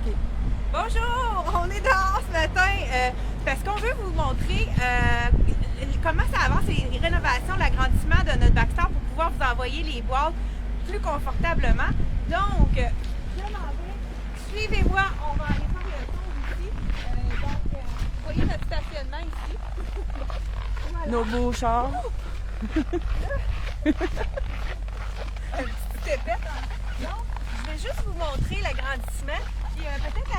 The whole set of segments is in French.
OK. Bonjour! On est dehors ce matin parce qu'on veut vous montrer comment ça avance les rénovations, l'agrandissement de notre backstore pour pouvoir vous envoyer les boîtes plus confortablement. Donc, je m'en vais. Suivez-moi, on va aller faire le tour ici. Vous voyez notre stationnement ici. Voilà. Nos beaux chars. Donc, je vais juste vous montrer l'agrandissement. Puis peut-être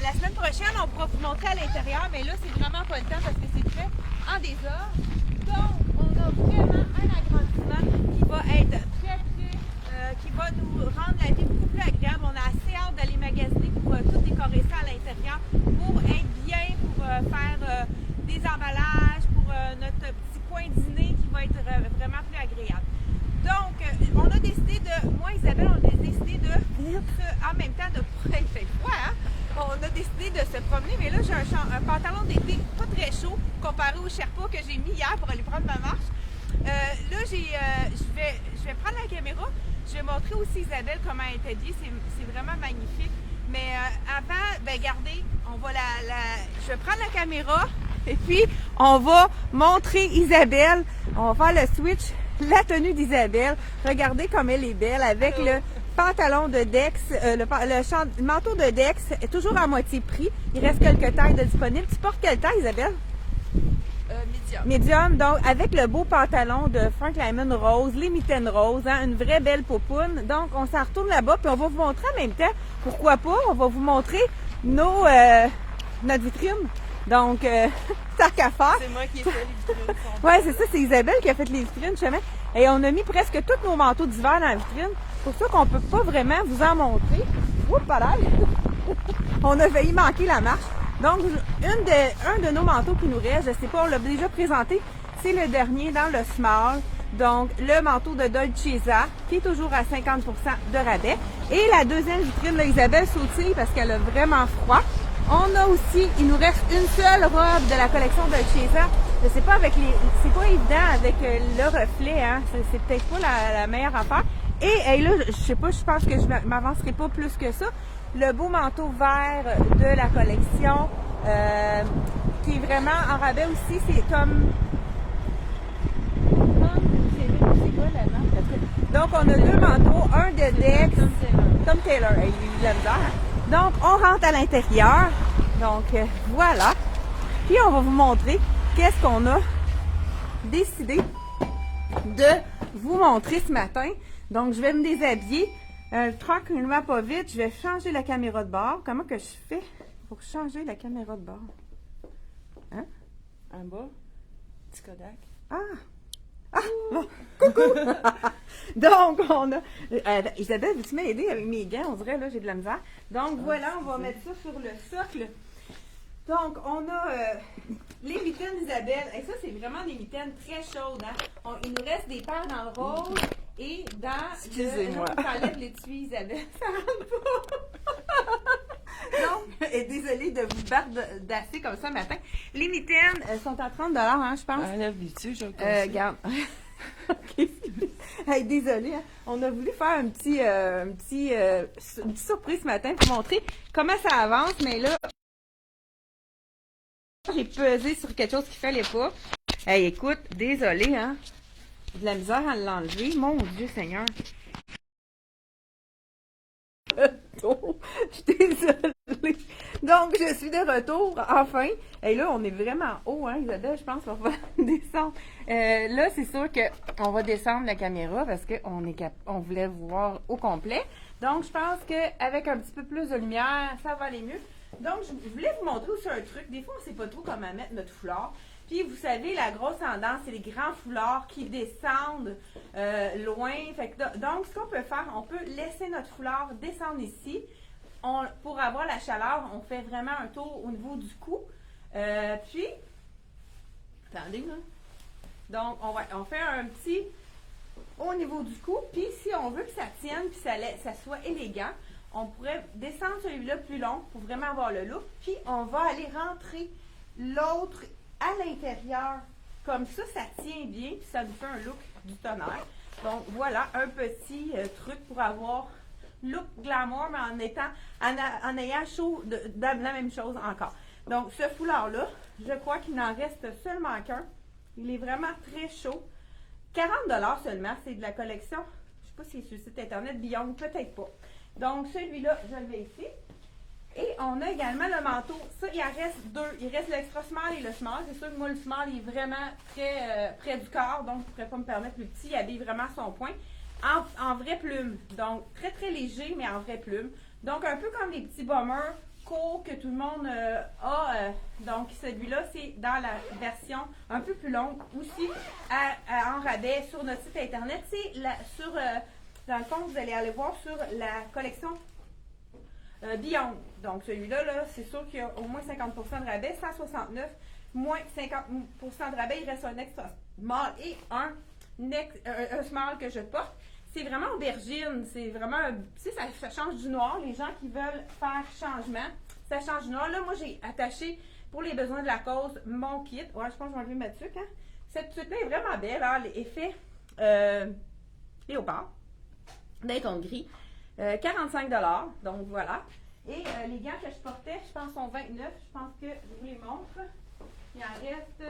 la semaine prochaine, on pourra vous montrer à l'intérieur, mais là, c'est vraiment pas le temps parce que c'est fait en désordre. Donc, on a vraiment un agrandissement qui va être qui va nous rendre la vie beaucoup plus agréable. On a assez hâte d'aller magasiner pour tout décorer ça à l'intérieur, pour être bien, pour faire des emballages, pour notre petit coin dîner qui va être vraiment plus agréable. Donc, on a décidé moi Isabelle, on a décidé de venir en même temps de il fait froid, hein? On a décidé de se promener, mais là j'ai un pantalon d'été pas très chaud comparé au Sherpa que j'ai mis hier pour aller prendre ma marche. Là, je vais prendre la caméra, je vais montrer aussi Isabelle comment elle est habillée, c'est vraiment magnifique. Mais avant, ben regardez, je vais prendre la caméra et puis on va montrer Isabelle, on va faire le switch. La tenue d'Isabelle, regardez comme elle est belle avec le pantalon de Dex, le manteau de Dex est toujours à moitié prix. Il reste quelques tailles de disponibles. Tu portes quelle taille, Isabelle? Médium. Médium, donc avec le beau pantalon de Frank Lyman rose, les mitaines roses, hein, une vraie belle popoune. Donc on s'en retourne là-bas puis on va vous montrer en même temps, pourquoi pas, on va vous montrer notre vitrine. Donc, tant qu'à faire. C'est moi qui ai fait les vitrines. Oui, c'est ça, c'est Isabelle qui a fait les vitrines, chemin. Et on a mis presque tous nos manteaux d'hiver dans la vitrine. C'est pour ça qu'on peut pas vraiment vous en montrer. Oups, pas l'air. On a failli manquer la marche. Donc, un de nos manteaux qui nous reste, je sais pas, on l'a déjà présenté, c'est le dernier dans le small. Donc, le manteau de Dolcezza, qui est toujours à 50% de rabais. Et la deuxième vitrine, là, Isabelle sautille parce qu'elle a vraiment froid. On a aussi, il nous reste une seule robe de la collection Dolcezza. Je sais pas c'est pas évident avec le reflet, hein. C'est peut-être pas la meilleure affaire. Et là, je sais pas, je pense que je m'avancerai pas plus que ça. Le beau manteau vert de la collection, qui est vraiment en rabais aussi, c'est comme c'est quoi la marque? Donc on a deux manteaux, un de Dex, Tom Taylor, il est la misère, hein? Donc, on rentre à l'intérieur. Donc, voilà. Puis, on va vous montrer qu'est-ce qu'on a décidé de vous montrer ce matin. Donc, je vais me déshabiller. Tranquillement, pas vite. Je vais changer la caméra de bord. Comment que je fais pour changer la caméra de bord? Hein? En bas, petit Kodak. Ah! Ah! Bon, coucou! Donc, on a... Isabelle, veux-tu m'aider avec mes gants? On dirait, là, j'ai de la misère. Donc, voilà, on va mettre ça sur le socle. Donc, on a les mitaines d'Isabelle. Et ça, c'est vraiment des mitaines très chaudes. Hein? Il nous reste des paires dans le rose et dans Excusez-moi. le... T'enlèves l'étui, Isabelle. Ça rentre pas! Donc, désolée de vous bardasser comme ça matin. Les mitaines sont à 30 hein, je pense. Enlève l'étui, je Regarde. OK. Hey, désolée, hein. On a voulu faire une petite surprise ce matin pour montrer comment ça avance, mais là, j'ai pesé sur quelque chose qu'il fallait pas. Hey, écoute, désolée, hein. J'ai de la misère à l'enlever. Mon Dieu Seigneur. Je suis désolée. Donc, je suis de retour, enfin. Et là, on est vraiment haut, hein, Isabelle, je pense qu'on va descendre. Là, c'est sûr qu'on va descendre la caméra parce qu'on voulait vous voir au complet. Donc, je pense qu'avec un petit peu plus de lumière, ça va aller mieux. Donc, je voulais vous montrer aussi un truc. Des fois, on ne sait pas trop comment mettre notre foulard. Puis, vous savez, la grosse tendance, c'est les grands foulards qui descendent loin. Fait que, donc, ce qu'on peut faire, on peut laisser notre foulard descendre ici. Pour avoir la chaleur, on fait vraiment un tour au niveau du cou. Puis, attendez, là. Donc, on fait un petit au niveau du cou. Puis, si on veut que ça tienne, puis ça soit élégant, on pourrait descendre celui-là plus long pour vraiment avoir le look. Puis, on va aller rentrer l'autre à l'intérieur. Comme ça tient bien, puis ça nous fait un look du tonnerre. Donc, voilà un petit truc pour avoir look glamour, mais en ayant chaud de la même chose encore. Donc, ce foulard-là, je crois qu'il n'en reste seulement qu'un. Il est vraiment très chaud. 40$ seulement, c'est de la collection. Je ne sais pas si c'est sur le site internet, Beyond, peut-être pas. Donc, celui-là, je le mets ici. Et on a également le manteau. Ça, il en reste deux. Il reste l'extra small et le small. C'est sûr que moi, le small, il est vraiment très près du corps. Donc, je ne pourrais pas me permettre le petit. Il habille vraiment son point. En vraie plume. Donc, très, très léger, mais en vraie plume. Donc, un peu comme les petits bombers courts que tout le monde a. Donc, celui-là, c'est dans la version un peu plus longue. Aussi, en rabais sur notre site internet. C'est dans le fond, vous allez aller voir sur la collection Beyond. Donc, celui-là, là, c'est sûr qu'il y a au moins 50% de rabais, 169, moins 50% de rabais, il reste un extra small et un small que je porte. C'est vraiment aubergine, c'est vraiment, tu sais, ça change du noir. Les gens qui veulent faire changement, ça change du noir. Là, moi, j'ai attaché, pour les besoins de la cause, mon kit. Ouais, je pense que je vais enlever ma tuque, hein. Cette tuque-là est vraiment belle, hein, l'effet léopard, d'un ton gris. 45$, donc voilà. Et les gants que je portais, je pense, sont 29$. Je pense que je vous les montre. Il en reste.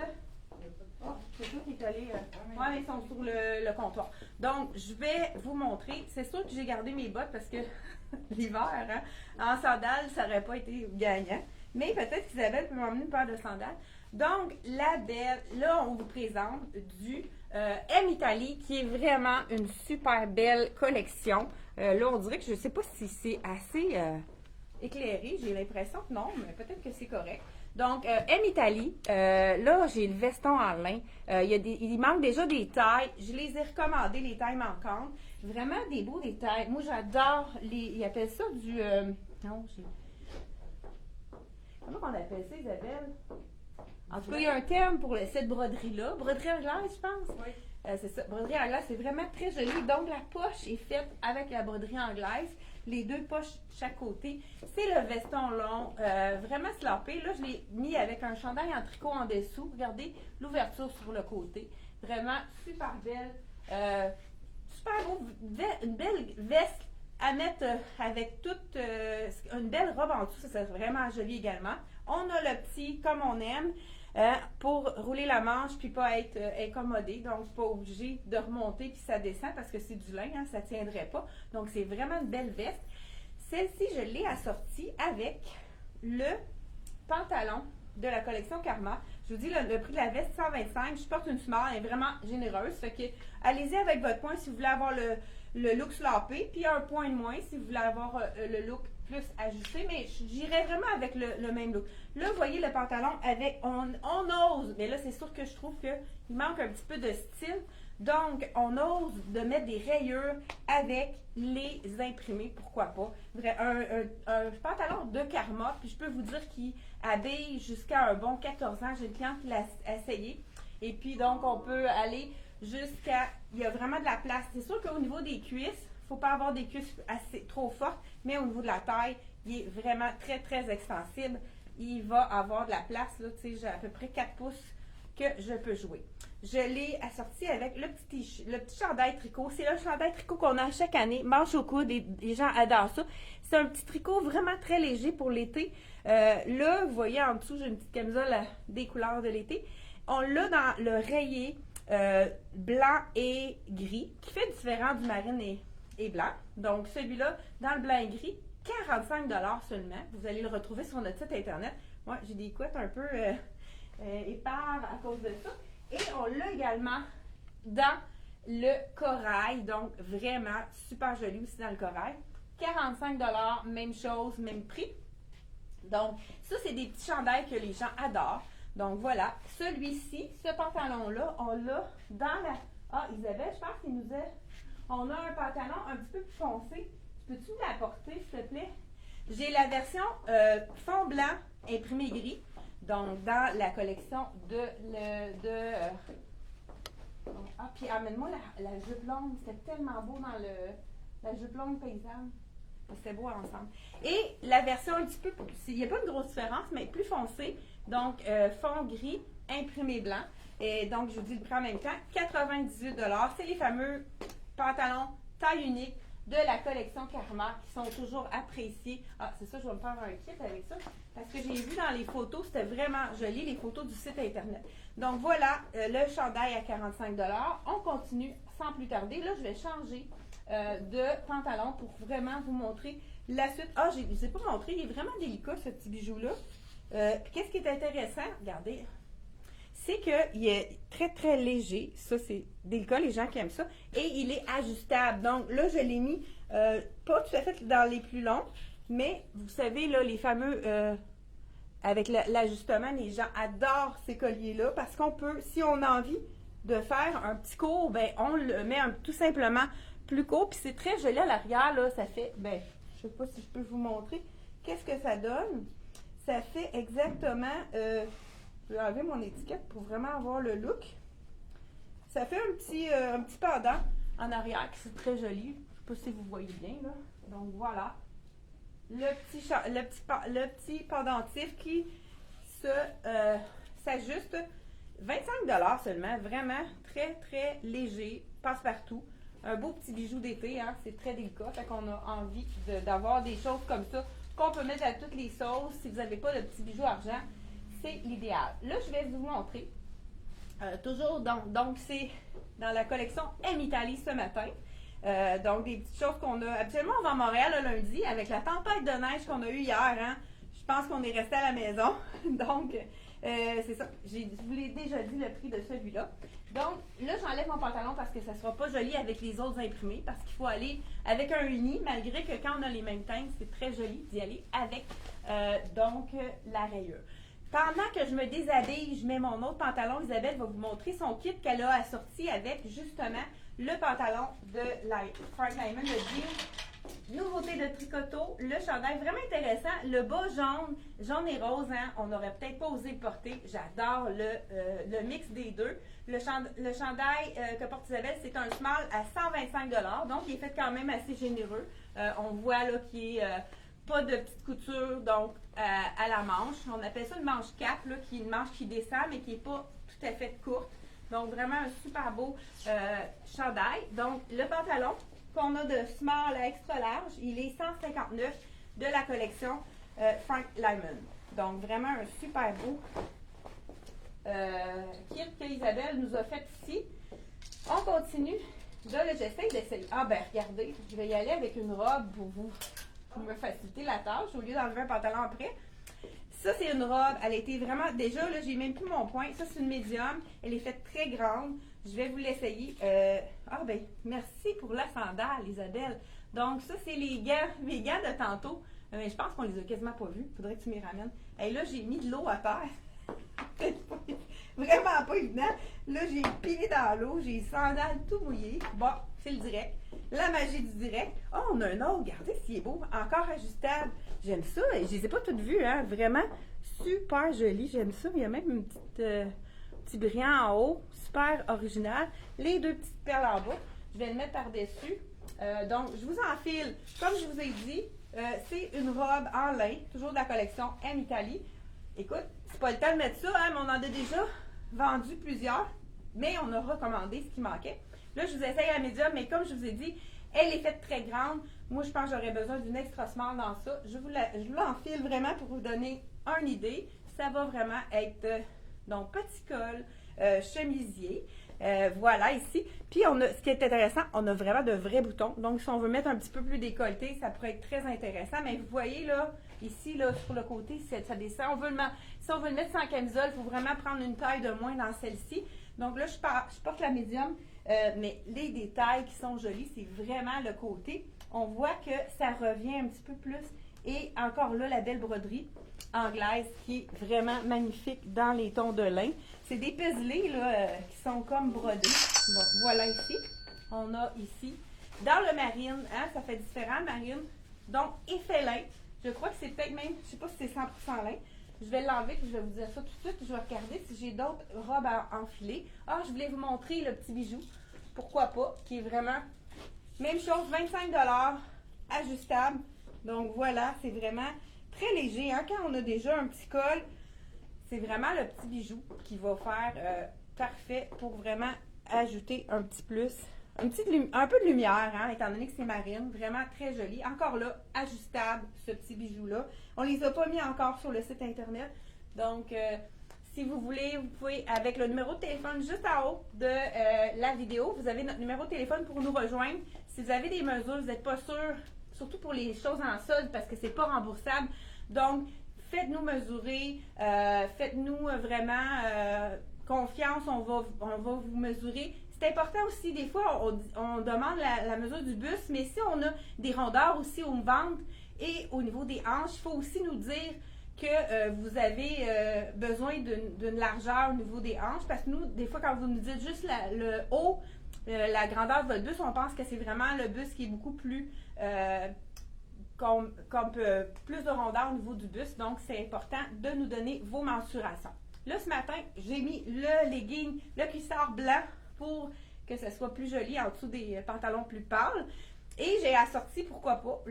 Oh, c'est tout qui est allé. Ouais, ils sont sur le comptoir. Donc, je vais vous montrer. C'est sûr que j'ai gardé mes bottes parce que l'hiver, hein, en sandales, ça n'aurait pas été gagnant. Mais peut-être qu'Isabelle peut m'emmener une paire de sandales. Donc, la belle, là, on vous présente du M Italie, qui est vraiment une super belle collection. Là, on dirait que je ne sais pas si c'est assez éclairé. J'ai l'impression que non, mais peut-être que c'est correct. Donc, M Italie, là, j'ai le veston en lin. Il manque déjà des tailles. Je les ai recommandées, les tailles manquantes. Vraiment des beaux détails. Moi, j'adore ils appellent ça du... non, comment on appelle ça, Isabelle? En tout cas, il y a un terme pour cette broderie-là. Broderie anglaise, je pense. Oui. C'est ça. Broderie anglaise, c'est vraiment très joli. Donc, la poche est faite avec la broderie anglaise. Les deux poches chaque côté. C'est le veston long, vraiment slopé. Là, je l'ai mis avec un chandail en tricot en dessous. Regardez l'ouverture sur le côté. Vraiment super belle. Super beau. Une belle veste à mettre avec toute une belle robe en dessous. Ça, c'est vraiment joli également. On a le petit comme on aime. Pour rouler la manche puis pas être incommodé, donc pas obligé de remonter puis ça descend parce que c'est du lin, hein, ça tiendrait pas. Donc c'est vraiment une belle veste. Celle-ci, je l'ai assortie avec le pantalon de la collection Karma. Je vous dis le prix de la veste 125. Je porte une small, elle est vraiment généreuse. Fait que allez-y avec votre point si vous voulez avoir le look slopé, puis un point de moins si vous voulez avoir le look plus ajusté, mais j'irais vraiment avec le même look. Là, vous voyez le pantalon avec, on ose, mais là, c'est sûr que je trouve qu'il manque un petit peu de style. Donc, on ose de mettre des rayures avec les imprimés, pourquoi pas. Un pantalon de Karma, puis je peux vous dire qu'il habille jusqu'à un bon 14 ans. J'ai une cliente qui l'a essayé. Et puis, donc, on peut aller jusqu'à... Il y a vraiment de la place. C'est sûr qu'au niveau des cuisses, il ne faut pas avoir des cuisses trop fortes, mais au niveau de la taille, il est vraiment très, très extensible. Il va avoir de la place, là, tu sais, j'ai à peu près 4 pouces que je peux jouer. Je l'ai assorti avec le petit chandail tricot. C'est le chandail tricot qu'on a chaque année, manche au coude, les gens adorent ça. C'est un petit tricot vraiment très léger pour l'été. Là, vous voyez en dessous, j'ai une petite camisole des couleurs de l'été. On l'a dans le rayé blanc et gris, qui fait différent du marine et blanc. Donc, celui-là, dans le blanc et gris, 45$ seulement. Vous allez le retrouver sur notre site internet. Moi, j'ai des couettes un peu épars à cause de ça. Et on l'a également dans le corail. Donc, vraiment super joli aussi dans le corail. 45$, même chose, même prix. Donc, ça, c'est des petits chandails que les gens adorent. Donc, voilà. Celui-ci, ce pantalon-là, on l'a dans la... Ah, Isabelle, je pense qu'il nous a... On a un pantalon un petit peu plus foncé. Peux-tu me l'apporter, s'il te plaît? J'ai la version fond blanc imprimé gris. Donc, dans la collection Ah, puis amène-moi la jupe longue. C'était tellement beau dans la jupe longue paysanne. C'était beau ensemble. Et la version un petit peu... Il n'y a pas une grosse différence, mais plus foncée. Donc, fond gris, imprimé blanc. Et donc, je vous dis le prix en même temps. 98$. C'est les fameux pantalons taille unique de la collection Karma qui sont toujours appréciés. Ah, c'est ça, je vais me faire un kit avec ça parce que j'ai vu dans les photos, c'était vraiment joli, les photos du site internet. Donc voilà, le chandail à 45 $. On continue sans plus tarder. Là, je vais changer de pantalon pour vraiment vous montrer la suite. Ah, je ne vous ai pas montré, il est vraiment délicat ce petit bijou-là. Qu'est-ce qui est intéressant? Regardez. C'est qu'il est très, très léger. Ça, c'est délicat, les gens qui aiment ça. Et il est ajustable. Donc, là, je l'ai mis pas tout à fait dans les plus longs, mais vous savez, là, les fameux, avec l'ajustement, les gens adorent ces colliers-là parce qu'on peut, si on a envie de faire un petit court, ben on le met tout simplement plus court. Puis c'est très joli à l'arrière, là. Ça fait, ben, je sais pas si je peux vous montrer. Qu'est-ce que ça donne? Ça fait exactement... je vais enlever mon étiquette pour vraiment avoir le look. Ça fait un petit pendant en arrière qui c'est très joli. Je ne sais pas si vous voyez bien, là. Donc voilà. Le petit pendentif qui s'ajuste. 25 $ seulement. Vraiment très, très léger. Passe-partout. Un beau petit bijou d'été, hein. C'est très délicat. Fait qu'on a envie d'avoir des choses comme ça qu'on peut mettre à toutes les sauces. Si vous n'avez pas de petit bijou argent, c'est l'idéal. Là, je vais vous montrer. Toujours, donc c'est dans la collection M Italie ce matin. Donc, des petites choses qu'on a. Habituellement, on va à Montréal le lundi avec la tempête de neige qu'on a eue hier. Hein, je pense qu'on est resté à la maison. Donc, c'est ça. Je vous l'ai déjà dit le prix de celui-là. Donc, là, j'enlève mon pantalon parce que ça ne sera pas joli avec les autres imprimés. Parce qu'il faut aller avec un uni, malgré que quand on a les mêmes teintes, c'est très joli d'y aller avec la rayure. Pendant que je me déshabille, je mets mon autre pantalon. Isabelle va vous montrer son kit qu'elle a assorti avec justement le pantalon de Frank Lyman, le jean. Nouveauté de tricoto, le chandail vraiment intéressant. Le bas jaune et rose, hein, on n'aurait peut-être pas osé le porter. J'adore le mix des deux. Le chandail que porte Isabelle, c'est un small à 125 $. Donc, il est fait quand même assez généreux. On voit là qu'il est... pas de petite couture, donc à la manche. On appelle ça une manche cap, là, qui est une manche qui descend, mais qui n'est pas tout à fait courte. Donc, vraiment un super beau chandail. Donc, le pantalon qu'on a de small à extra large, il est 159 de la collection Frank Lyman. Donc, vraiment un super beau kit que Isabelle nous a fait ici. On continue. Là, j'essaie d'essayer. Ah, ben, regardez, je vais y aller avec une robe pour me faciliter la tâche au lieu d'enlever un pantalon après. Ça, c'est une robe. Elle a été vraiment... Déjà, là, j'ai même plus mon point. Ça, c'est une médium. Elle est faite très grande. Je vais vous l'essayer. Ah, ben, merci pour la sandale, Isabelle. Donc, ça, c'est les gants de tantôt. Je pense qu'on les a quasiment pas vus. Faudrait que tu m'y ramènes. Et là, j'ai mis de l'eau à terre. Vraiment pas évident. Là, j'ai pilé dans l'eau. J'ai les sandales tout mouillées. Bon, c'est le direct. La magie du direct. Oh, on a un autre. Regardez s'il est beau. Encore ajustable. J'aime ça. Je les ai pas toutes vues, hein. Vraiment super joli. J'aime ça. Il y a même une petit brillant en haut. Super original. Les deux petites perles en bas. Je vais le mettre par-dessus. Donc, je vous enfile. Comme je vous ai dit, c'est une robe en lin. Toujours de la collection M Italie. Écoute, c'est pas le temps de mettre ça, hein, mais on en a déjà vendu plusieurs. Mais on a recommandé ce qui manquait. Là, je vous essaye la médium, mais comme je vous ai dit, elle est faite très grande. Moi, je pense que j'aurais besoin d'une extra small dans ça. Je vous l'enfile vraiment pour vous donner une idée. Ça va vraiment être, donc, petit col, chemisier. Voilà, ici. Puis, ce qui est intéressant, on a vraiment de vrais boutons. Donc, si on veut mettre un petit peu plus décolleté, ça pourrait être très intéressant. Mais vous voyez, là, ici, là, sur le côté, ça descend. Si on veut le mettre sans camisole, il faut vraiment prendre une taille de moins dans celle-ci. Donc là, je porte la médium, mais les détails qui sont jolis, c'est vraiment le côté. On voit que ça revient un petit peu plus. Et encore là, la belle broderie anglaise qui est vraiment magnifique dans les tons de lin. C'est des paislets là, qui sont comme brodés. Donc, voilà ici. On a ici, dans le marine, hein, ça fait différent, marine. Donc, effet lin. Je crois que c'est peut-être même, je ne sais pas si c'est 100% lin. Je vais l'enlever, puis je vais vous dire ça tout de suite. Je vais regarder si j'ai d'autres robes à enfiler. Ah, je voulais vous montrer le petit bijou. Pourquoi pas, qui est vraiment, même chose, 25 $, ajustable. Donc, voilà, c'est vraiment très léger. Hein? Quand on a déjà un petit col, c'est vraiment le petit bijou qui va faire parfait pour vraiment ajouter un petit plus un peu de lumière, hein, étant donné que c'est marine. Vraiment très joli. Encore là, ajustable, ce petit bijou-là. On les a pas mis encore sur le site internet. Donc, si vous voulez, vous pouvez, avec le numéro de téléphone juste en haut de la vidéo, vous avez notre numéro de téléphone pour nous rejoindre. Si vous avez des mesures, vous n'êtes pas sûr, surtout pour les choses en solde, parce que c'est pas remboursable. Donc, faites-nous mesurer, faites-nous vraiment confiance, on va vous mesurer. C'est important aussi, des fois, on demande la mesure du buste, mais si on a des rondeurs aussi au ventre et au niveau des hanches, il faut aussi nous dire que vous avez besoin d'une largeur au niveau des hanches, parce que nous, des fois, quand vous nous dites juste le haut, la grandeur de votre buste, on pense que c'est vraiment le buste qui est beaucoup plus, plus de rondeur au niveau du buste, donc c'est important de nous donner vos mensurations. Là, ce matin, j'ai mis le legging, le cuissard blanc pour que ce soit plus joli en dessous des pantalons plus pâles. Et j'ai assorti, pourquoi pas,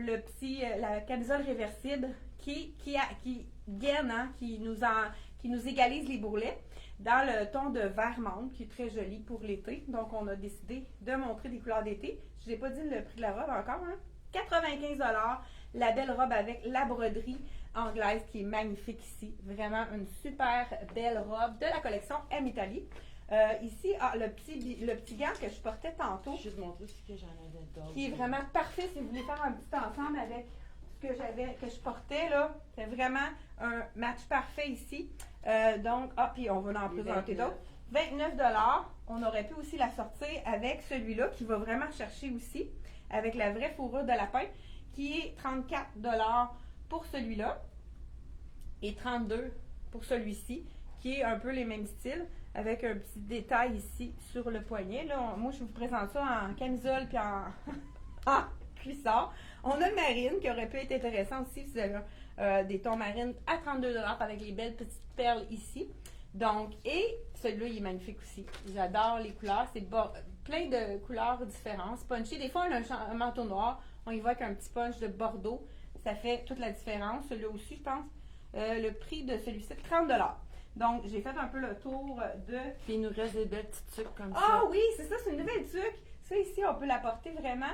la camisole réversible qui gaine, hein, qui nous égalise les bourrelets dans le ton de vert menthe, qui est très joli pour l'été. Donc, on a décidé de montrer des couleurs d'été. Je n'ai pas dit le prix de la robe encore, hein? 95 $, la belle robe avec la broderie anglaise qui est magnifique ici. Vraiment une super belle robe de la collection M Italie. Ici, le petit gant que je portais tantôt. Je vais te montrer ce que j'en avais d'autre. Qui est vraiment parfait si vous voulez faire un petit ensemble avec ce que je portais là. C'est vraiment un match parfait ici. Donc, puis on va en présenter d'autres. 29 $. On aurait pu aussi la sortir avec celui-là qui va vraiment chercher aussi, avec la vraie fourrure de lapin, qui est 34 $ pour celui-là et 32 pour celui-ci, qui est un peu les mêmes styles, avec un petit détail ici sur le poignet. Là, moi, je vous présente ça en camisole puis en cuissard. On a le marine qui aurait pu être intéressant aussi si vous avez des tons marines à 32 $ avec les belles petites perles ici. Donc, et celui-là, il est magnifique aussi. J'adore les couleurs. C'est plein de couleurs différentes. Punchy. Des fois, on a un manteau noir. On y va avec un petit punch de bordeaux. Ça fait toute la différence. Celui-là aussi, je pense. Le prix de celui-ci, 30 $. Donc, j'ai fait un peu le tour de... Puis il nous reste des belles petites tuques comme ça. Ah oui, c'est ça, c'est une nouvelle tuque. Ça ici, on peut la porter vraiment,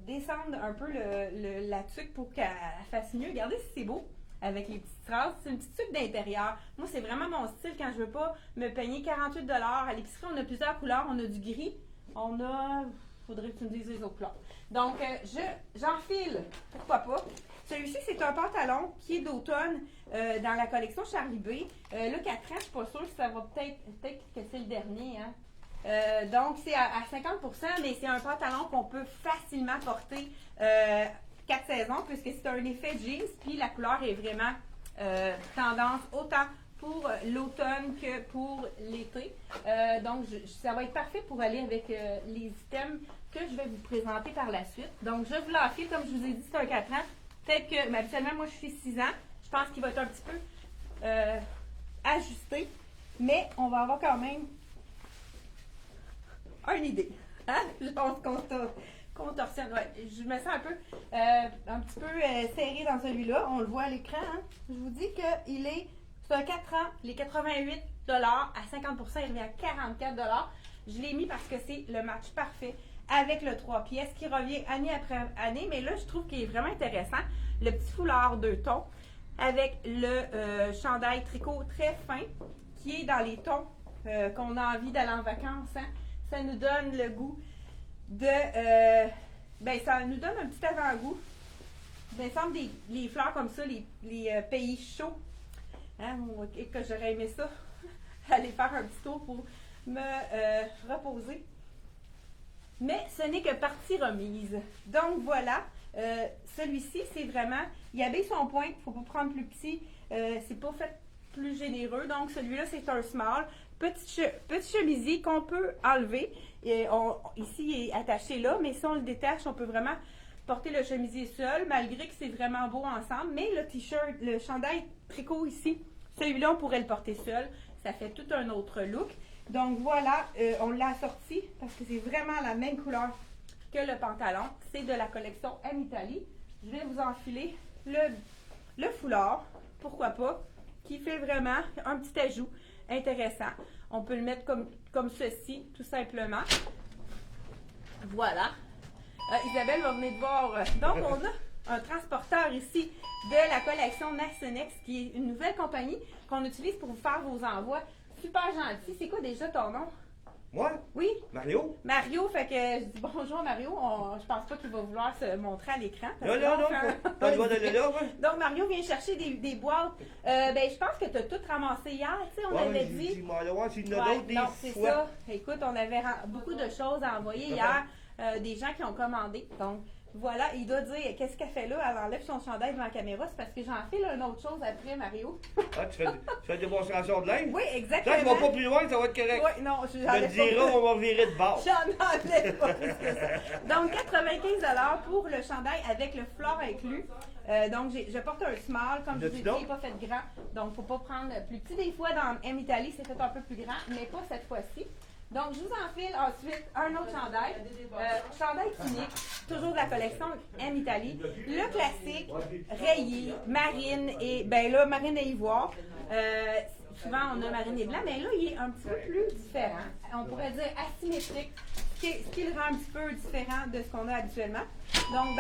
descendre un peu la tuque pour qu'elle fasse mieux. Regardez si c'est beau avec les petites strass. C'est une petite tuque d'intérieur. Moi, c'est vraiment mon style quand je veux pas me payer 48 $. À l'épicerie, on a plusieurs couleurs. On a du gris. On a... Faudrait que tu me dises les autres couleurs. Donc, j'enfile. Pourquoi pas. Celui-ci, c'est un pantalon qui est d'automne dans la collection Charlie B. Là, 4 ans, je ne suis pas sûre que ça va peut-être que c'est le dernier. Hein? Donc, c'est à 50 %, mais c'est un pantalon qu'on peut facilement porter 4 saisons, puisque c'est un effet jeans, puis la couleur est vraiment tendance autant pour l'automne que pour l'été. Donc, ça va être parfait pour aller avec les items que je vais vous présenter par la suite. Donc, je vous l'enfile, comme je vous ai dit, c'est un 4 ans. Peut-être que, mais habituellement, moi, je suis 6 ans. Je pense qu'il va être un petit peu ajusté, mais on va avoir quand même une idée. Hein? Je pense contorsionne. Ouais, je me sens un petit peu serré dans celui-là. On le voit à l'écran. Hein? Je vous dis qu'il est sur un 4 ans, les 88 $ à 50 %, il revient à 44 $. Je l'ai mis parce que c'est le match parfait avec le 3 pièces qui revient année après année. Mais là, je trouve qu'il est vraiment intéressant. Le petit foulard 2 tons avec le chandail tricot très fin qui est dans les tons qu'on a envie d'aller en vacances. Hein. Ça nous donne le goût de... ça nous donne un petit avant-goût. Il me semble les fleurs comme ça, les pays chauds. Hein, que j'aurais aimé ça. Aller faire un petit tour pour me reposer. Mais ce n'est que partie remise. Donc voilà, celui-ci, c'est vraiment, il habille son point, il ne faut pas prendre plus petit, c'est pas fait plus généreux. Donc celui-là, c'est un small. Petit chemisier qu'on peut enlever. Et ici, il est attaché là, mais si on le détache, on peut vraiment porter le chemisier seul, malgré que c'est vraiment beau ensemble. Mais le t-shirt, le chandail tricot ici, celui-là, on pourrait le porter seul. Ça fait tout un autre look. Donc voilà, on l'a assorti parce que c'est vraiment la même couleur que le pantalon. C'est de la collection M Italie. Je vais vous enfiler le foulard, pourquoi pas, qui fait vraiment un petit ajout intéressant. On peut le mettre comme ceci, tout simplement. Voilà. Isabelle va venir te voir. Donc, on a un transporteur ici de la collection Nasonex, qui est une nouvelle compagnie qu'on utilise pour vous faire vos envois. Super gentil. C'est quoi déjà ton nom? Moi? Oui? Mario? Mario, fait que je dis bonjour Mario. Je pense pas qu'il va vouloir se montrer à l'écran. Non, pas le droit d'aller là, ouais. Donc, Mario vient chercher des boîtes. Je pense que tu as tout ramassé hier. Tu sais, on avait dit. Non, c'est ça. Écoute, on avait beaucoup de choses à envoyer hier. Des gens qui ont commandé. Donc, voilà, il doit dire qu'est-ce qu'elle fait là. Elle enlève son chandail devant la caméra. C'est parce que j'en fais là, une autre chose après, Mario. Ah, tu fais une démonstration de linge? Oui, exactement. Quand je ne vais pas plus loin, ça va être correct. Oui, non, je me diras, on va virer de bord. J'en enlève pas plus que ça. Donc, 95$ pour le chandail avec le flore inclus. Donc, je porte un small, comme je vous ai dit, il n'est pas fait grand. Donc, il ne faut pas prendre plus petit. Des fois, dans M Italie, c'est fait un peu plus grand, mais pas cette fois-ci. Donc, je vous enfile ensuite un autre chandail. Chandail tunique, toujours de la collection M Italie. Le classique, rayé, marine et, marine et ivoire. Souvent, on a marine et blanc, mais là, il est un petit peu plus différent. On pourrait dire asymétrique, ce qui le rend un petit peu différent de ce qu'on a habituellement. Donc,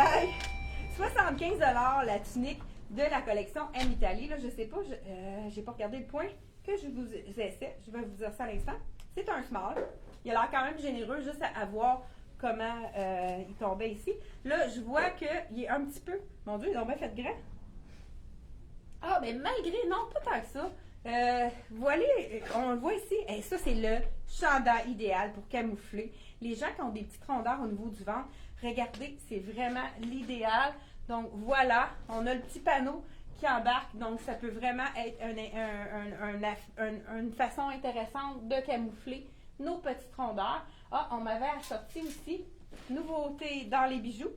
75$ la tunique de la collection M Italie. Là, je sais pas, j'ai pas regardé le point que je vous essaie. Je vais vous dire ça à l'instant. C'est un small. Il a l'air quand même généreux, juste à voir comment il tombait ici. Là, je vois qu'il est un petit peu... Mon Dieu, il est bien fait grand. Ah, mais malgré... Non, pas tant que ça. Voilà, on le voit ici. Et ça, c'est le chandail idéal pour camoufler. Les gens qui ont des petites rondeurs au niveau du ventre, regardez, c'est vraiment l'idéal. Donc, voilà, on a le petit panneau qui embarque, donc ça peut vraiment être une façon intéressante de camoufler nos petites rondeurs. Ah, on m'avait assorti aussi, nouveauté dans les bijoux.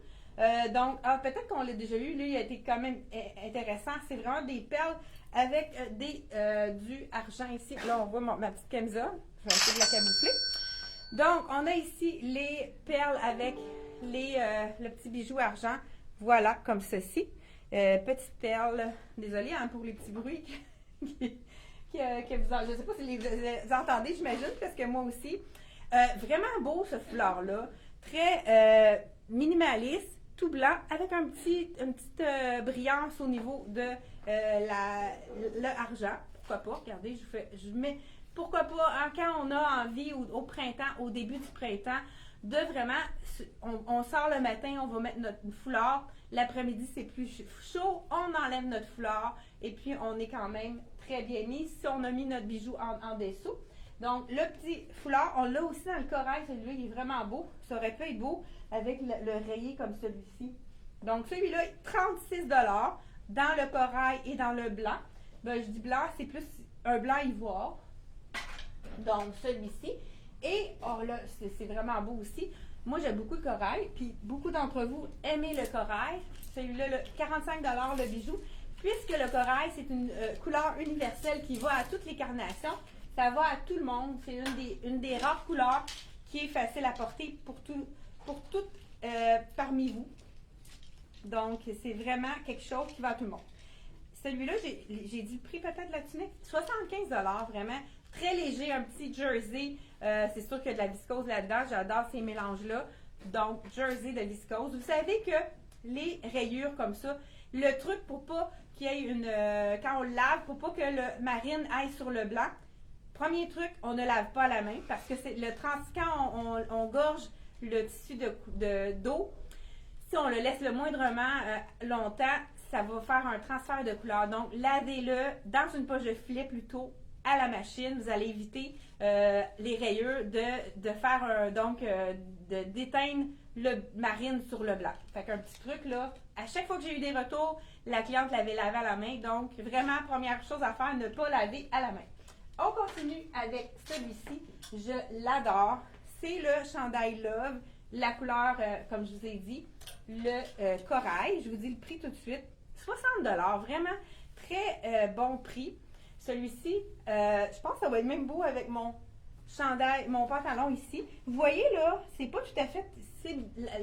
Donc, peut-être qu'on l'a déjà eu, lui, il a été quand même intéressant. C'est vraiment des perles avec du argent ici. Là, on voit ma petite camisole. Je vais essayer de la camoufler. Donc, on a ici les perles avec le petit bijou argent. Voilà, comme ceci. Petite perle, désolée pour les petits bruits que vous je ne sais pas si vous entendez, j'imagine, parce que moi aussi. Vraiment beau ce foulard-là, très minimaliste, tout blanc, avec une petite brillance au niveau de l'argent. Pourquoi pas, regardez, je mets, pourquoi pas, quand on a envie au printemps, au début du printemps, de vraiment, on sort le matin, on va mettre notre foulard. L'après-midi, c'est plus chaud, on enlève notre foulard et puis on est quand même très bien mis si on a mis notre bijou en dessous. Donc, le petit foulard, on l'a aussi dans le corail, celui-là, il est vraiment beau. Ça aurait pu être beau avec le rayé comme celui-ci. Donc, celui-là, 36$ dans le corail et dans le blanc. Ben, je dis blanc, c'est plus un blanc ivoire. Donc, celui-ci. Et, oh là, c'est vraiment beau aussi. Moi, j'aime beaucoup le corail, puis beaucoup d'entre vous aimez le corail. Celui-là, 45$ le bijou. Puisque le corail, c'est une couleur universelle qui va à toutes les carnations, ça va à tout le monde. C'est une des rares couleurs qui est facile à porter pour toutes parmi vous. Donc, c'est vraiment quelque chose qui va à tout le monde. Celui-là, j'ai dit le prix peut-être de la tunique, 75$, vraiment. Très léger, un petit jersey. C'est sûr qu'il y a de la viscose là-dedans. J'adore ces mélanges-là. Donc, jersey de viscose. Vous savez que les rayures comme ça, le truc pour pas qu'il y ait quand on le lave, pour pas que le marine aille sur le blanc, premier truc, on ne lave pas à la main parce que c'est quand on gorge le tissu d'eau, si on le laisse le moindrement longtemps, ça va faire un transfert de couleur. Donc, lavez-le dans une poche de filet plutôt à la machine. Vous allez éviter les rayures d'éteindre le marine sur le blanc. Fait qu'un petit truc là, à chaque fois que j'ai eu des retours, la cliente l'avait lavé à la main. Donc, vraiment, première chose à faire, ne pas laver à la main. On continue avec celui-ci. Je l'adore. C'est le chandail Love. La couleur, comme je vous ai dit, le corail. Je vous dis le prix tout de suite. 60$. Vraiment très bon prix. Celui-ci, je pense que ça va être même beau avec mon chandail, mon pantalon ici. Vous voyez là, c'est pas tout à fait...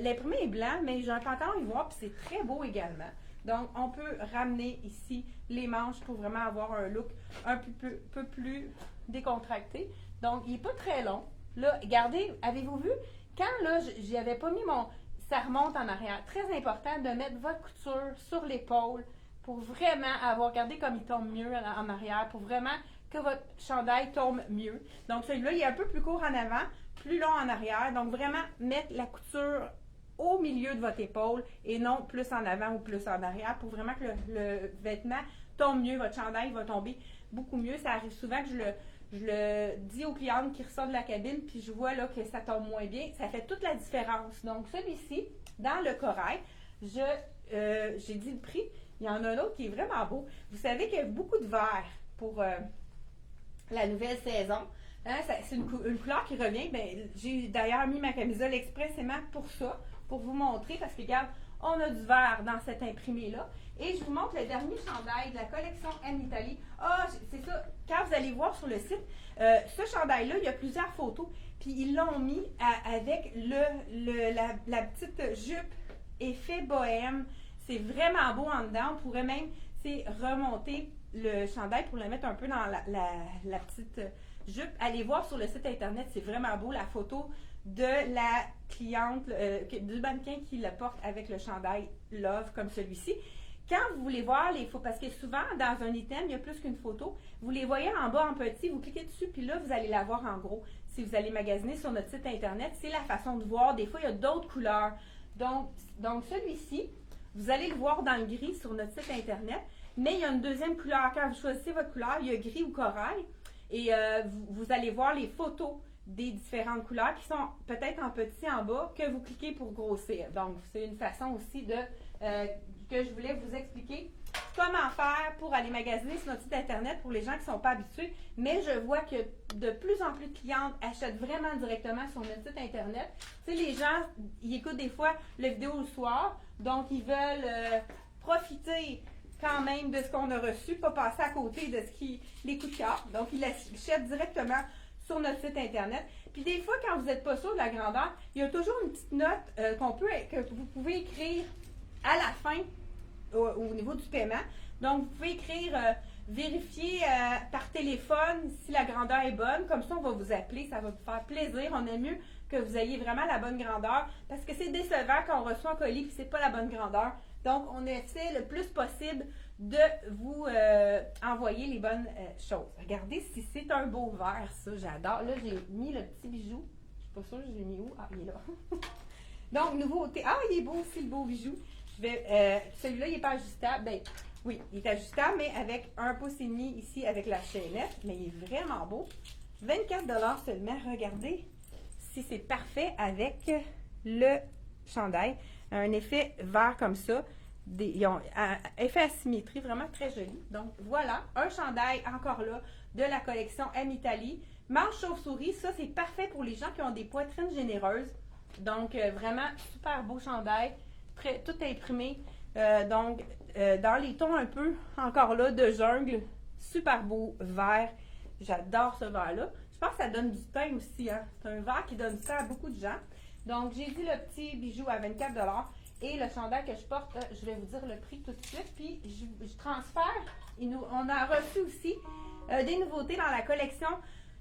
L'imprimé est blanc, mais j'ai un pantalon ivoire puis c'est très beau également. Donc, on peut ramener ici les manches pour vraiment avoir un look un peu plus décontracté. Donc, il n'est pas très long. Là, regardez, avez-vous vu? quand là, j'y avais pas mis mon... Ça remonte en arrière. Très important de mettre votre couture sur l'épaule pour vraiment avoir, regardez comme il tombe mieux en arrière, pour vraiment que votre chandail tombe mieux. Donc celui-là, il est un peu plus court en avant, plus long en arrière. Donc vraiment mettre la couture au milieu de votre épaule et non plus en avant ou plus en arrière pour vraiment que le vêtement tombe mieux. Votre chandail va tomber beaucoup mieux. Ça arrive souvent que je le dis aux clientes qui ressortent de la cabine puis je vois là que ça tombe moins bien. Ça fait toute la différence. Donc celui-ci, dans le corail, j'ai dit le prix. Il y en a un autre qui est vraiment beau. Vous savez qu'il y a beaucoup de vert pour la nouvelle saison. Hein, c'est une couleur qui revient. Ben, j'ai d'ailleurs mis ma camisole expressément pour ça, pour vous montrer, parce que regarde, on a du vert dans cet imprimé-là. Et je vous montre le dernier chandail de la collection M Italie. Ah, c'est ça, quand vous allez voir sur le site, ce chandail-là, il y a plusieurs photos. Puis ils l'ont mis avec la petite jupe effet bohème. C'est vraiment beau en dedans. On pourrait même remonter le chandail pour le mettre un peu dans la petite jupe. Allez voir sur le site internet, c'est vraiment beau la photo de la cliente, du mannequin qui le porte avec le chandail Love comme celui-ci. Quand vous voulez voir les photos, parce que souvent dans un item, il y a plus qu'une photo, vous les voyez en bas en petit, vous cliquez dessus, puis là, vous allez la voir en gros. Si vous allez magasiner sur notre site internet, c'est la façon de voir. Des fois, il y a d'autres couleurs. Donc celui-ci, vous allez le voir dans le gris sur notre site internet, mais il y a une deuxième couleur. Quand vous choisissez votre couleur, il y a gris ou corail, et vous allez voir les photos des différentes couleurs qui sont peut-être en petit en bas, que vous cliquez pour grossir. Donc, c'est une façon aussi que je voulais vous expliquer comment faire pour aller magasiner sur notre site internet pour les gens qui ne sont pas habitués. Mais je vois que de plus en plus de clientes achètent vraiment directement sur notre site internet. Tu sais, les gens, ils écoutent des fois la vidéo le soir, donc ils veulent profiter quand même de ce qu'on a reçu, pas passer à côté de les coups de cœur. Donc, ils l'achètent directement sur notre site internet. Puis des fois, quand vous n'êtes pas sûr de la grandeur, il y a toujours une petite note que vous pouvez écrire à la fin au niveau du paiement. Donc, vous pouvez écrire vérifier par téléphone si la grandeur est bonne. Comme ça, on va vous appeler. Ça va vous faire plaisir. On aime mieux que vous ayez vraiment la bonne grandeur parce que c'est décevant quand on reçoit un colis et c'est pas la bonne grandeur. Donc, on essaie le plus possible de vous envoyer les bonnes choses. Regardez si c'est un beau verre, ça, j'adore. Là, j'ai mis le petit bijou. Je suis pas sûre, je l'ai mis où? Ah, il est là. Donc, nouveauté. Ah, il est beau aussi, le beau bijou. Celui-là, il n'est pas ajustable. Ben, oui, il est ajustable, mais avec 1,5 pouce ici avec la chaînette. Mais il est vraiment beau. 24$ seulement. Regardez si c'est parfait avec le chandail. Un effet vert comme ça. Ils ont un effet asymétrie vraiment très joli. Donc voilà, un chandail encore là de la collection M Italie. Manche chauve-souris, ça c'est parfait pour les gens qui ont des poitrines généreuses. Donc vraiment super beau chandail, tout imprimé. Donc dans les tons un peu encore là de jungle, super beau vert. J'adore ce vert-là. Je pense que ça donne du teint aussi. Hein? C'est un vert qui donne du teint à beaucoup de gens. Donc j'ai dit le petit bijou à 24$. Et le chandail que je porte, je vais vous dire le prix tout de suite. Puis je transfère. On a reçu aussi des nouveautés dans la collection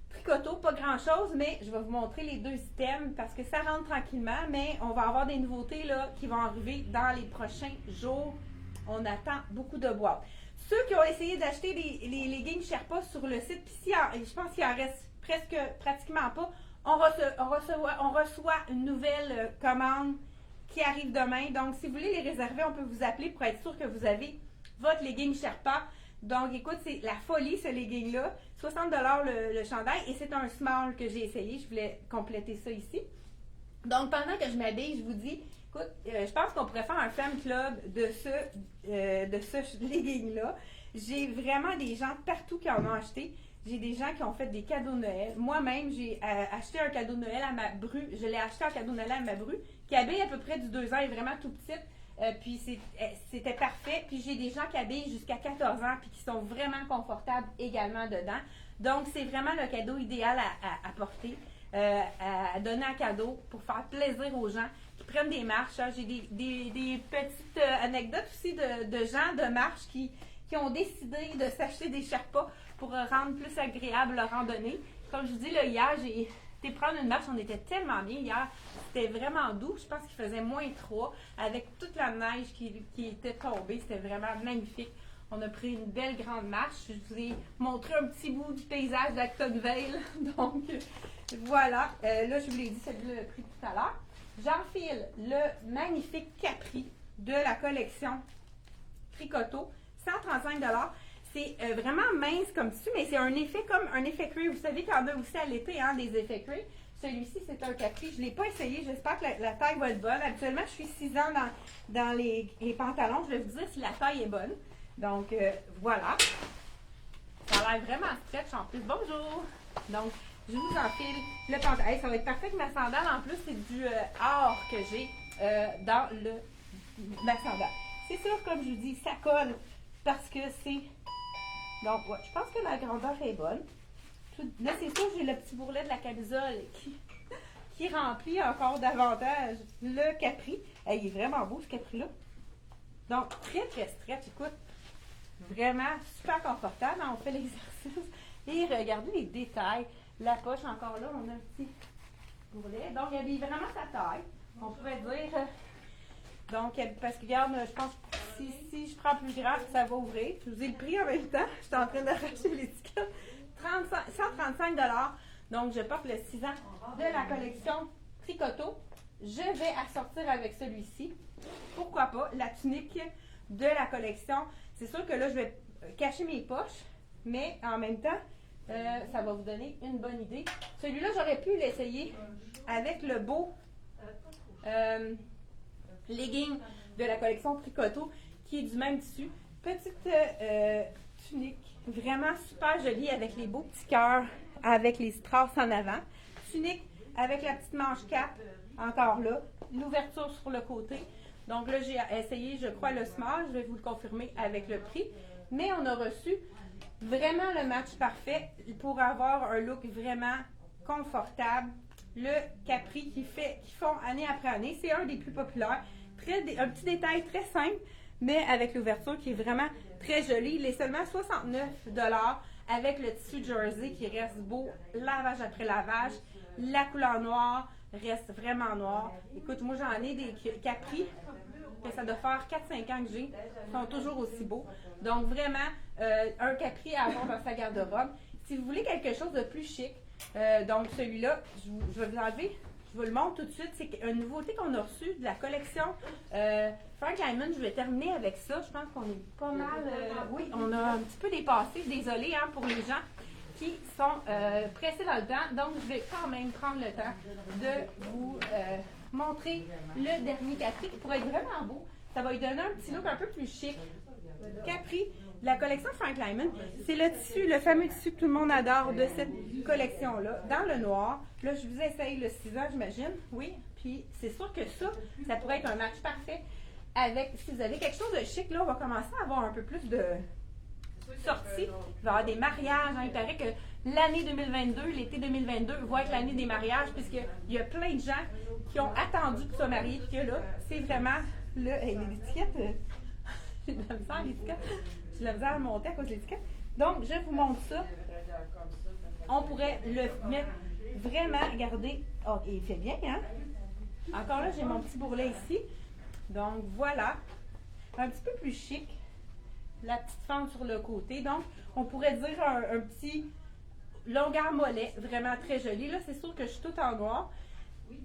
Tricoto. Pas grand-chose, mais je vais vous montrer les deux items parce que ça rentre tranquillement. Mais on va avoir des nouveautés là, qui vont arriver dans les prochains jours. On attend beaucoup de boîtes. Ceux qui ont essayé d'acheter les leggings Sherpa sur le site, puis je pense qu'il en reste pratiquement pas, on reçoit une nouvelle commande qui arrive demain. Donc, si vous voulez les réserver, on peut vous appeler pour être sûr que vous avez votre legging Sherpa. Donc, écoute, c'est la folie, ce legging-là. 60$ le chandail et c'est un small que j'ai essayé. Je voulais compléter ça ici. Donc, pendant que je m'habille, je vous dis, écoute, je pense qu'on pourrait faire un fan club de ce legging-là. J'ai vraiment des gens partout qui en ont acheté. J'ai des gens qui ont fait des cadeaux de Noël. Moi-même, j'ai acheté un cadeau de Noël à ma bru. Je l'ai acheté un cadeau de Noël à ma bru, qui habille à peu près du 2 ans, elle est vraiment tout petite. Puis c'était parfait. Puis j'ai des gens qui habillent jusqu'à 14 ans, puis qui sont vraiment confortables également dedans. Donc, c'est vraiment le cadeau idéal à porter, à donner un cadeau pour faire plaisir aux gens qui prennent des marches. Hein. J'ai des petites anecdotes aussi de gens de marche qui ont décidé de s'acheter des Sherpas pour rendre plus agréable leur randonnée. Comme je vous dis, là, hier, été prendre une marche. On était tellement bien hier. C'était vraiment doux. Je pense qu'il faisait -3 avec toute la neige qui était tombée. C'était vraiment magnifique. On a pris une belle grande marche. Je vous ai montré un petit bout du paysage d'Actonville. Donc, voilà. Là, je vous l'ai dit, celui-là, le prix tout à l'heure. J'enfile le magnifique Capri de la collection Tricoto. 135 $. C'est vraiment mince comme tissu, mais c'est un effet comme un effet cuir. Vous savez qu'il y en a aussi à l'été, hein, des effets cuir. Celui-ci, c'est un Capri. Je ne l'ai pas essayé. J'espère que la taille va être bonne. Habituellement, je suis 6 ans dans les pantalons. Je vais vous dire si la taille est bonne. Donc, voilà. Ça a l'air vraiment stretch en plus. Bonjour! Donc, je vous enfile le pantalon. Hey, ça va être parfait avec ma sandale. En plus, c'est du or que j'ai dans ma sandale. C'est sûr, comme je vous dis, ça colle parce que c'est... Donc, ouais, je pense que la grandeur est bonne. Là, c'est sûr, j'ai le petit bourrelet de la camisole qui remplit encore davantage le Capri. Hey, il est vraiment beau, ce Capri-là. Donc, très, très stretch. Écoute, vraiment super confortable. On fait l'exercice. Et regardez les détails. La poche, encore là, on a un petit bourrelet. Donc, il habille vraiment sa taille. On pourrait dire... donc, parce que regarde, je pense que si je prends plus grand, ça va ouvrir. Je vous ai le prix en même temps. Je suis en train d'arracher l'étiquette. 135 $. Donc, je porte le 6 ans de la collection Tricoto. Je vais assortir avec celui-ci. Pourquoi pas? La tunique de la collection. C'est sûr que là, je vais cacher mes poches, mais en même temps, ça va vous donner une bonne idée. Celui-là, j'aurais pu l'essayer avec le beau legging de la collection Tricoto, qui est du même tissu. Petite tunique, vraiment super jolie avec les beaux petits cœurs, avec les strass en avant. Tunique avec la petite manche cap, encore là. L'ouverture sur le côté. Donc là, j'ai essayé, je crois, le small. Je vais vous le confirmer avec le prix. Mais on a reçu vraiment le match parfait pour avoir un look vraiment confortable. Le Capri qui font année après année. C'est un des plus populaires. Un petit détail très simple, mais avec l'ouverture qui est vraiment très jolie. Il est seulement 69 $ avec le tissu jersey qui reste beau, lavage après lavage. La couleur noire reste vraiment noire. Écoute, moi j'en ai des Capri, que ça doit faire 4-5 ans que j'ai. Ils sont toujours aussi beaux. Donc vraiment, un Capri à avoir dans sa garde-robe. Si vous voulez quelque chose de plus chic, donc celui-là, je vais vous enlever. Je vous le montre tout de suite. C'est une nouveauté qu'on a reçue de la collection Frank Lyman. Je vais terminer avec ça. Je pense qu'on est pas mal... oui, on a un petit peu dépassé. Désolée hein, pour les gens qui sont pressés dans le temps. Donc, je vais quand même prendre le temps de vous montrer le dernier Capri qui pourrait être vraiment beau. Ça va lui donner un petit look un peu plus chic. Capri de la collection Frank Lyman. C'est le tissu, le fameux tissu que tout le monde adore de cette collection-là, dans le noir. Là, je vous essaye le 6 ans, j'imagine. Oui, puis c'est sûr que ça pourrait être un match parfait avec, si vous avez quelque chose de chic, là, on va commencer à avoir un peu plus de sorties. Il va y avoir des mariages. Hein. Il paraît que l'année 2022, l'été 2022, va être l'année des mariages, puisqu'il y a plein de gens qui ont attendu pour se marier, puis que là, c'est vraiment l'étiquette. J'ai de la misère à l'étiquette. J'ai de la misère à monter à cause de l'étiquette. Donc, je vous montre ça. On pourrait le mettre vraiment, regardez. Oh, il fait bien, hein? Encore là, j'ai mon petit bourrelet ici. Donc, voilà. Un petit peu plus chic. La petite fente sur le côté. Donc, on pourrait dire un petit longueur mollet. Vraiment très joli. Là, c'est sûr que je suis toute en noir.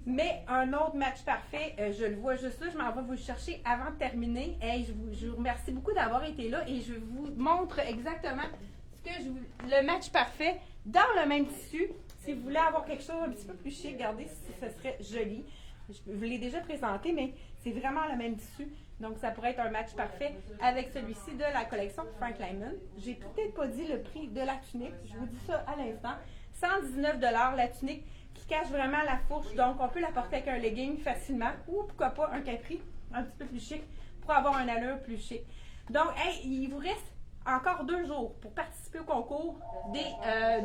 Mais un autre match parfait, je le vois juste là, je m'en vais vous le chercher avant de terminer. Hey, je vous remercie beaucoup d'avoir été là et je vous montre exactement ce que le match parfait dans le même tissu. Si vous voulez avoir quelque chose un petit peu plus chic, regardez si ce serait joli. Je vous l'ai déjà présenté, mais c'est vraiment le même tissu. Donc, ça pourrait être un match parfait avec celui-ci de la collection Frank Lyman. J'ai peut-être pas dit le prix de la tunique. Je vous dis ça à l'instant. 119 $ la tunique qui cache vraiment la fourche. Donc, on peut la porter avec un legging facilement ou pourquoi pas un capri un petit peu plus chic pour avoir un allure plus chic. Donc, hey, il vous reste encore 2 jours pour participer au concours des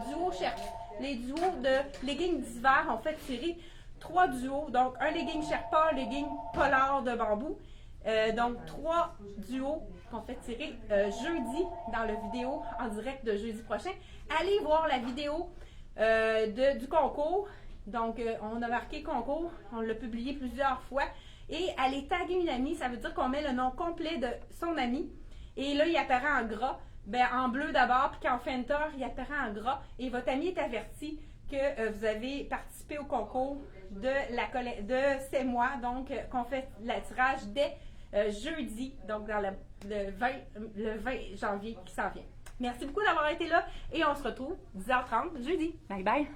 duos Sherpa. Les duos de leggings d'hiver ont fait tirer 3 duos. Donc, un legging Sherpa, un legging polar de bambou. Donc, 3 duos qu'on fait tirer jeudi dans la vidéo en direct de jeudi prochain. Allez voir la vidéo du concours Donc, on a marqué concours, on l'a publié plusieurs fois. Et aller taguer une amie, ça veut dire qu'on met le nom complet de son ami. Et là, il apparaît en gras. Ben, en bleu d'abord, puis quand on fait Enter, il apparaît en gras. Et votre ami est averti que vous avez participé au concours de C'est moi. Donc, qu'on fait le tirage dès jeudi, donc dans le 20 janvier qui s'en vient. Merci beaucoup d'avoir été là et on se retrouve 10h30 jeudi. Bye bye!